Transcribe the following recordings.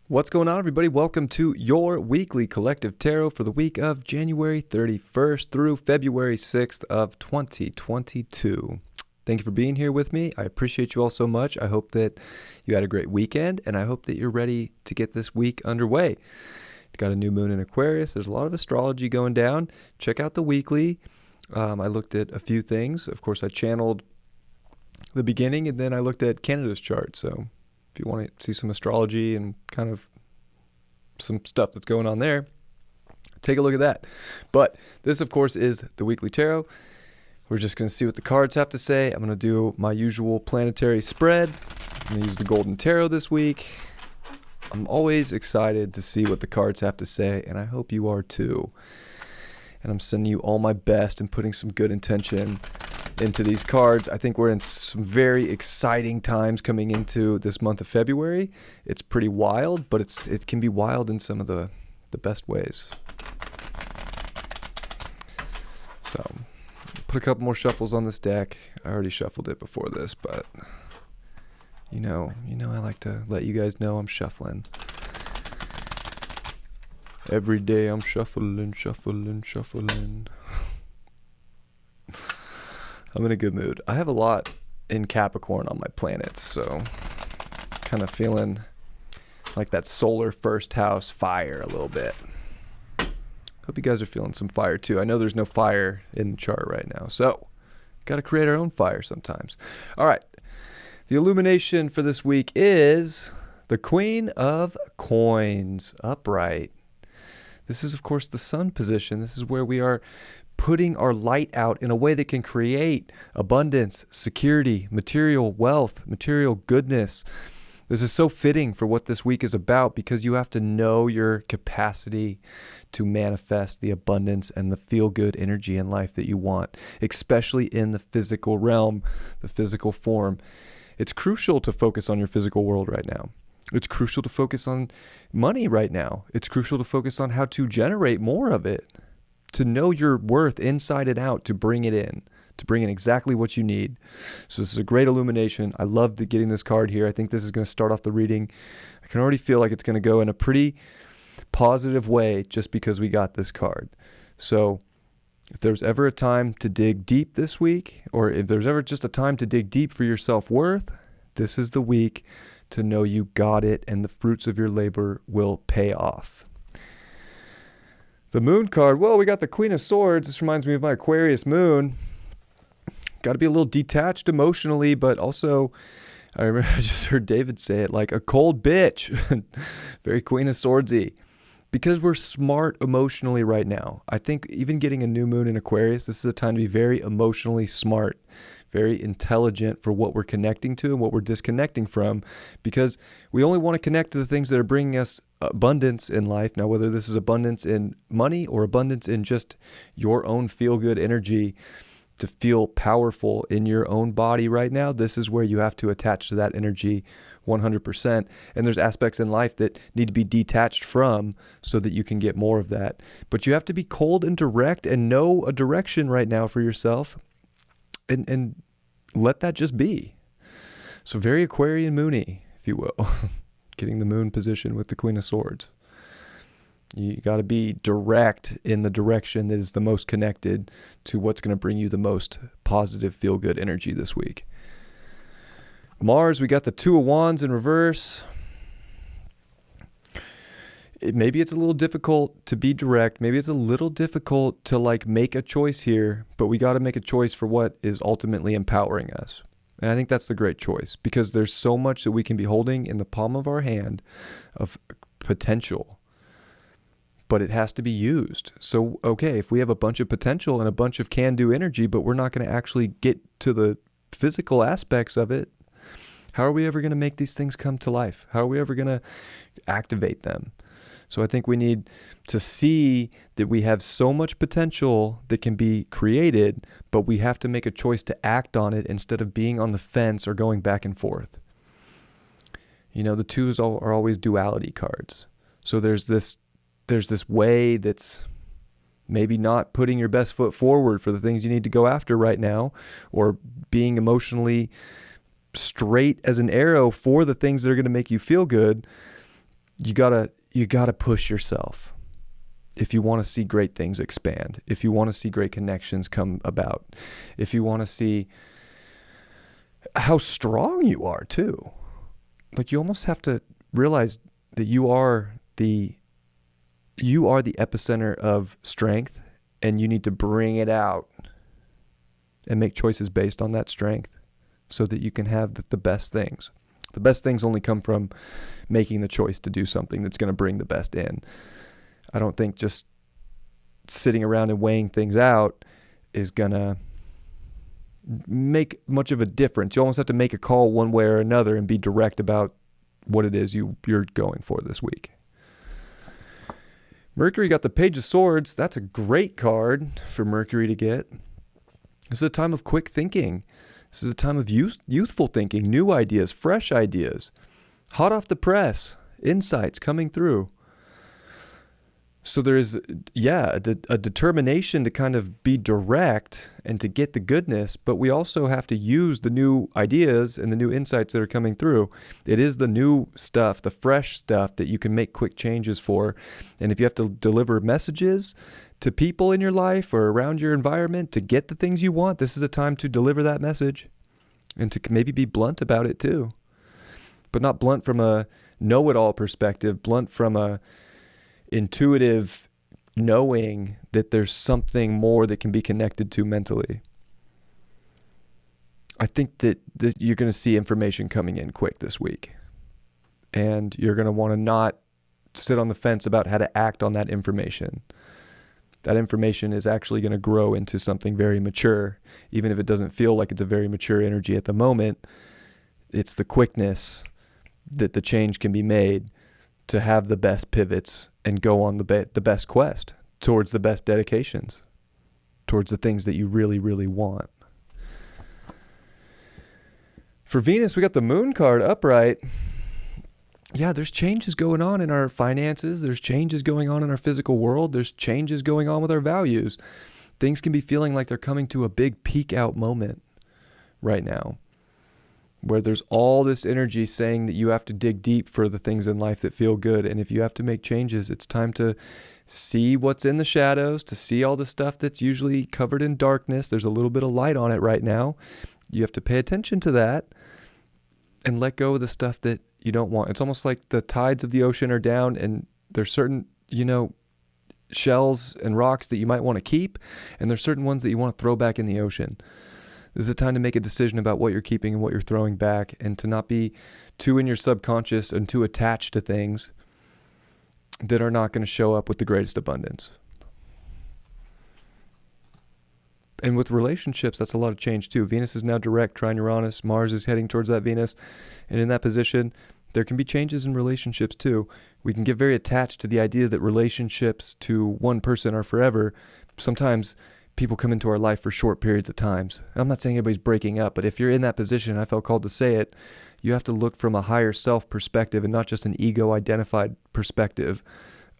What's going on, everybody? Welcome to your weekly collective tarot for the week of January 31st through February 6th of 2022. Thank you for being here with me. I appreciate you all so much. I hope that you had a great weekend, and I hope that you're ready to get this week underway. Got a new moon in Aquarius. There's a lot of astrology going down. Check out the weekly. I looked at a few things. Of course, I channeled the beginning, and then I looked at Canada's chart. So if you want to see some astrology and kind of some stuff that's going on there, take a look at that. But this, of course, is the weekly tarot. We're just going to see what the cards have to say. I'm going to do my usual planetary spread. I'm going to use the Golden Tarot this week. I'm always excited to see what the cards have to say, and I hope you are too. And I'm sending you all my best and putting some good intention into these cards. I think we're in some very exciting times coming into this month of February. It's pretty wild, but it can be wild in some of the best ways. So put a couple more shuffles on this deck. I already shuffled it before this, but you know I like to let you guys know I'm shuffling. Every day I'm shuffling. I'm in a good mood. I have a lot in Capricorn on my planets, so kind of feeling like that solar first house fire a little bit. Hope you guys are feeling some fire too. I know there's no fire in the chart right now, so got to create our own fire sometimes. All right. The illumination for this week is the Queen of Coins, upright. This is, of course, the sun position. This is where we are putting our light out in a way that can create abundance, security, material wealth, material goodness. This is so fitting for what this week is about because you have to know your capacity to manifest the abundance and the feel-good energy in life that you want, especially in the physical realm, the physical form. It's crucial to focus on your physical world right now. It's crucial to focus on money right now. It's crucial to focus on how to generate more of it, to know your worth inside and out, to bring it in exactly what you need. So this is a great illumination. I love getting this card here. I think this is going to start off the reading. I can already feel like it's going to go in a pretty positive way just because we got this card. So if there's ever a time to dig deep this week, or if there's ever just a time to dig deep for your self-worth, this is the week to know you got it and the fruits of your labor will pay off. The moon card, well, we got the Queen of Swords. This reminds me of my Aquarius moon. Got to be a little detached emotionally, but also, I remember I just heard David say it, like a cold bitch. Very Queen of Swordsy. Because we're smart emotionally right now. I think even getting a new moon in Aquarius, this is a time to be very emotionally smart, very intelligent for what we're connecting to and what we're disconnecting from, because we only want to connect to the things that are bringing us abundance in life. Now, whether this is abundance in money or abundance in just your own feel-good energy to feel powerful in your own body right now, this is where you have to attach to that energy 100%. And there's aspects in life that need to be detached from so that you can get more of that. But you have to be cold and direct and know a direction right now for yourself and let that just be. So very Aquarian moony, if you will, getting the moon position with the Queen of Swords. You got to be direct in the direction that is the most connected to what's going to bring you the most positive, feel-good energy this week. Mars, we got the Two of Wands in reverse. Maybe it's a little difficult to be direct. Maybe it's a little difficult to make a choice here, but we got to make a choice for what is ultimately empowering us. And I think that's the great choice because there's so much that we can be holding in the palm of our hand of potential, but it has to be used. So, okay, if we have a bunch of potential and a bunch of can-do energy, but we're not going to actually get to the physical aspects of it, how are we ever going to make these things come to life? How are we ever going to activate them? So I think we need to see that we have so much potential that can be created, but we have to make a choice to act on it instead of being on the fence or going back and forth. The twos are always duality cards. So there's this way that's maybe not putting your best foot forward for the things you need to go after right now, or being emotionally straight as an arrow for the things that are going to make you feel good. you gotta push yourself if you want to see great things expand, if you want to see great connections come about, if you want to see how strong you are too. Like, you almost have to realize that you are the epicenter of strength, and you need to bring it out and make choices based on that strength so that you can have the best things. The best things only come from making the choice to do something that's going to bring the best in. I don't think just sitting around and weighing things out is going to make much of a difference. You almost have to make a call one way or another and be direct about what it is you're going for this week. Mercury got the Page of Swords. That's a great card for Mercury to get. This is a time of quick thinking. This is a time of youthful thinking, new ideas, fresh ideas, hot off the press, insights coming through. So there is, a determination to kind of be direct and to get the goodness, but we also have to use the new ideas and the new insights that are coming through. It is the new stuff, the fresh stuff that you can make quick changes for. And if you have to deliver messages to people in your life or around your environment to get the things you want, this is a time to deliver that message and to maybe be blunt about it too. But not blunt from a know-it-all perspective, blunt from a intuitive knowing that there's something more that can be connected to mentally. I think that you're going to see information coming in quick this week, and you're going to want to not sit on the fence about how to act on that information. That information is actually going to grow into something very mature, even if it doesn't feel like it's a very mature energy at the moment. It's the quickness that the change can be made to have the best pivots and go on the best quest towards the best dedications, towards the things that you really, really want. For Venus, we got the Moon card upright. Yeah, there's changes going on in our finances. There's changes going on in our physical world. There's changes going on with our values. Things can be feeling like they're coming to a big peak out moment right now, where there's all this energy saying that you have to dig deep for the things in life that feel good. And if you have to make changes, it's time to see what's in the shadows, to see all the stuff that's usually covered in darkness. There's a little bit of light on it right now. You have to pay attention to that and let go of the stuff that you don't want. It's almost like the tides of the ocean are down, and there's certain, shells and rocks that you might want to keep, and there's certain ones that you want to throw back in the ocean. This is a time to make a decision about what you're keeping and what you're throwing back, and to not be too in your subconscious and too attached to things that are not going to show up with the greatest abundance. And with relationships, that's a lot of change too. Venus is now direct, trine Uranus. Mars is heading towards that Venus. And in that position, there can be changes in relationships too. We can get very attached to the idea that relationships to one person are forever. Sometimes people come into our life for short periods of times. I'm not saying everybody's breaking up, but if you're in that position, I felt called to say it, you have to look from a higher self perspective and not just an ego-identified perspective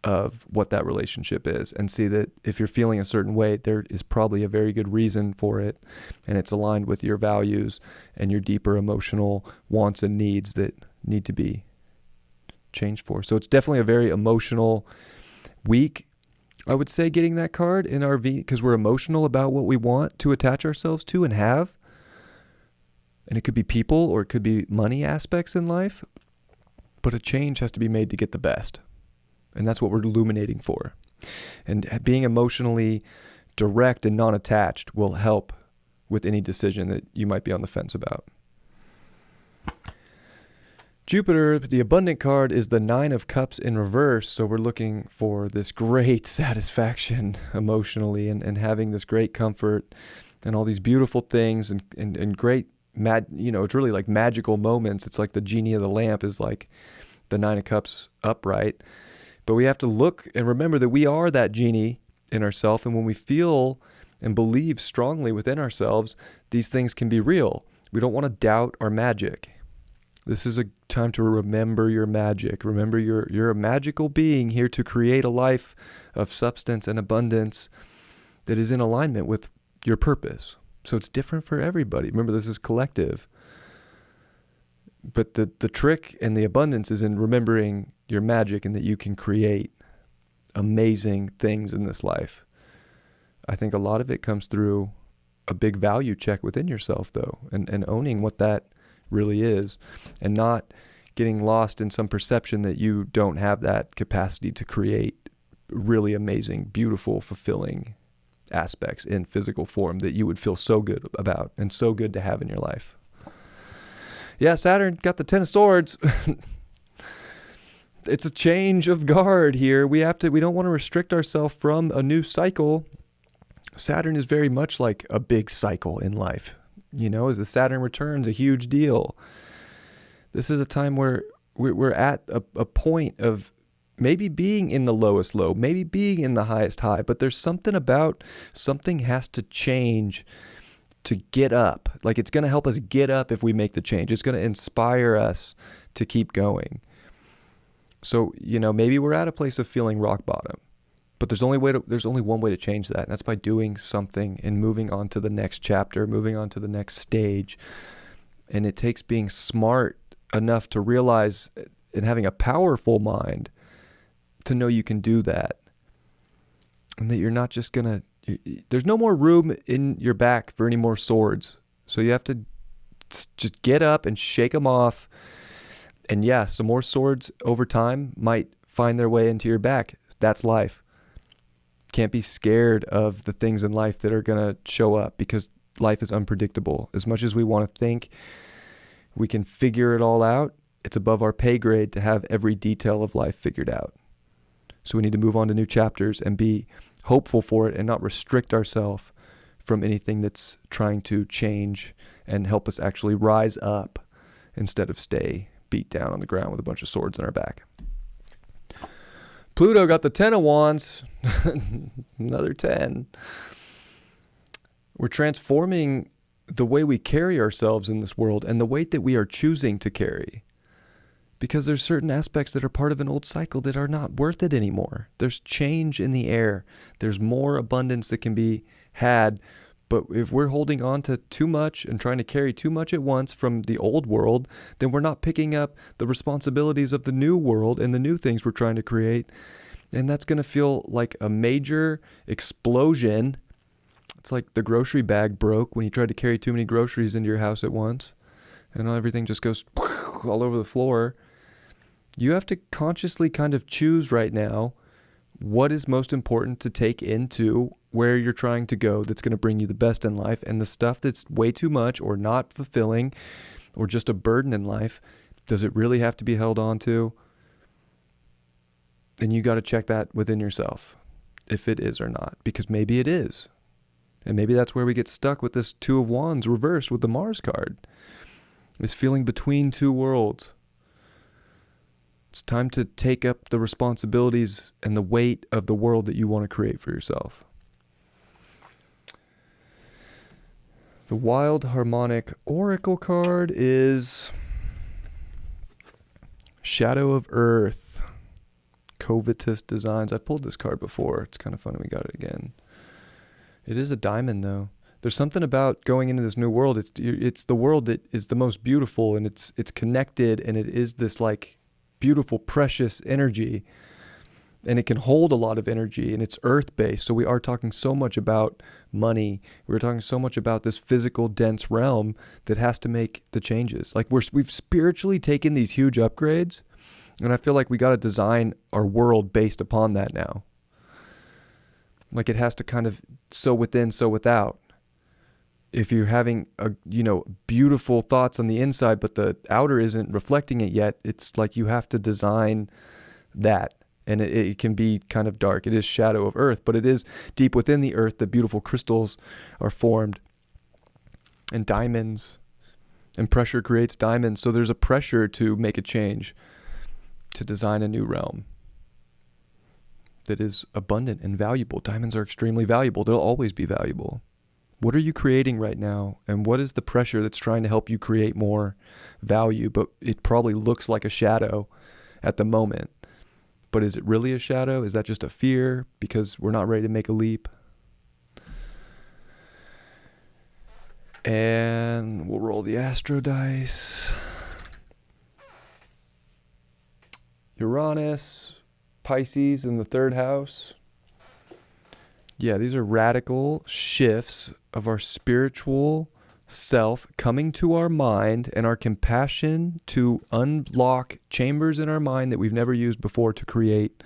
of what that relationship is, and see that if you're feeling a certain way, there is probably a very good reason for it, and it's aligned with your values and your deeper emotional wants and needs that need to be changed for. So it's definitely a very emotional week, I would say, getting that card in our because we're emotional about what we want to attach ourselves to and have. And it could be people or it could be money aspects in life, but a change has to be made to get the best. And that's what we're illuminating for. And being emotionally direct and non-attached will help with any decision that you might be on the fence about. Jupiter, the abundant card, is the 9 of Cups in reverse. So we're looking for this great satisfaction emotionally and having this great comfort and all these beautiful things and great, it's really like magical moments. It's like the genie of the lamp is like the 9 of Cups upright. But we have to look and remember that we are that genie in ourselves. And when we feel and believe strongly within ourselves, these things can be real. We don't want to doubt our magic. This is a time to remember your magic. Remember you're a magical being here to create a life of substance and abundance that is in alignment with your purpose. So it's different for everybody. Remember, this is collective. But the trick and the abundance is in remembering you're magic and that you can create amazing things in this life. I think a lot of it comes through a big value check within yourself, though, and owning what that really is, and not getting lost in some perception that you don't have that capacity to create really amazing, beautiful, fulfilling aspects in physical form that you would feel so good about and so good to have in your life. Yeah, Saturn got the 10 of Swords. It's a change of guard here. We don't want to restrict ourselves from a new cycle. Saturn is very much like a big cycle in life. As the Saturn returns, a huge deal. This is a time where we're at a point of maybe being in the lowest low, maybe being in the highest high, but there's something has to change to get up. Like, it's going to help us get up if we make the change. It's going to inspire us to keep going. So, maybe we're at a place of feeling rock bottom, but there's only one way to change that. And that's by doing something and moving on to the next chapter, moving on to the next stage. And it takes being smart enough to realize and having a powerful mind to know you can do that. And that you're not just going to, there's no more room in your back for any more swords. So you have to just get up and shake them off. And yeah, some more swords over time might find their way into your back. That's life. Can't be scared of the things in life that are going to show up, because life is unpredictable. As much as we want to think we can figure it all out, it's above our pay grade to have every detail of life figured out. So we need to move on to new chapters and be hopeful for it and not restrict ourselves from anything that's trying to change and help us actually rise up instead of stay beat down on the ground with a bunch of swords in our back. Pluto got the 10 of Wands. Another 10. We're transforming the way we carry ourselves in this world and the weight that we are choosing to carry. Because there's certain aspects that are part of an old cycle that are not worth it anymore. There's change in the air. There's more abundance that can be had. But if we're holding on to too much and trying to carry too much at once from the old world, then we're not picking up the responsibilities of the new world and the new things we're trying to create. And that's going to feel like a major explosion. It's like the grocery bag broke when you tried to carry too many groceries into your house at once. And everything just goes all over the floor. You have to consciously kind of choose right now what is most important to take into where you're trying to go that's going to bring you the best in life, and the stuff that's way too much or not fulfilling or just a burden in life, does it really have to be held on to? And you got to check that within yourself if it is or not, because maybe it is. And maybe that's where we get stuck with this 2 of Wands reversed with the Mars card. Is feeling between two worlds. It's time to take up the responsibilities and the weight of the world that you want to create for yourself. The Wild Harmonic Oracle card is Shadow of Earth. Covetous Designs. I pulled this card before. It's kind of funny we got it again. It is a diamond, though. There's something about going into this new world. It's the world that is the most beautiful, and it's connected, and it is this like beautiful, precious energy, and it can hold a lot of energy, and it's earth-based. So we are talking so much about money. We're talking so much about this physical, dense realm that has to make the changes. Like we've spiritually taken these huge upgrades, and I feel like we got to design our world based upon that now. Like it has to kind of so within, so without. If you're having beautiful thoughts on the inside, but the outer isn't reflecting it yet, it's like you have to design that. And it can be kind of dark. It is Shadow of Earth, but it is deep within the earth that beautiful crystals are formed. And diamonds. And pressure creates diamonds. So there's a pressure to make a change, to design a new realm that is abundant and valuable. Diamonds are extremely valuable. They'll always be valuable. What are you creating right now? And what is the pressure that's trying to help you create more value? But it probably looks like a shadow at the moment. But is it really a shadow? Is that just a fear because we're not ready to make a leap? And we'll roll the astro dice. Uranus, Pisces in the third house. Yeah, these are radical shifts of our spiritual self coming to our mind and our compassion to unlock chambers in our mind that we've never used before to create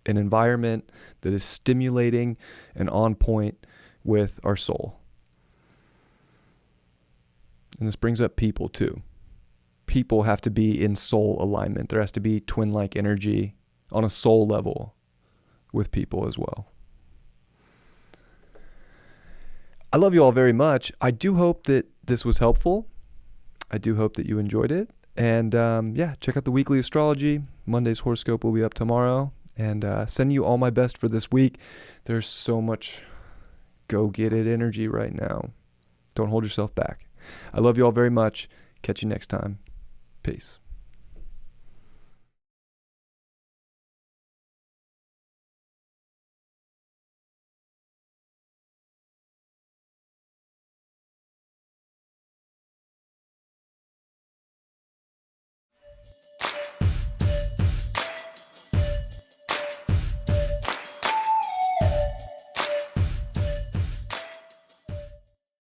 an environment that is stimulating and on point with our soul. And this brings up people too. People have to be in soul alignment. There has to be twin-like energy on a soul level with people as well. I love you all very much. I do hope that this was helpful. I do hope that you enjoyed it. And check out the weekly astrology. Monday's horoscope will be up tomorrow. And send you all my best for this week. There's so much go get it energy right now. Don't hold yourself back. I love you all very much. Catch you next time. Peace.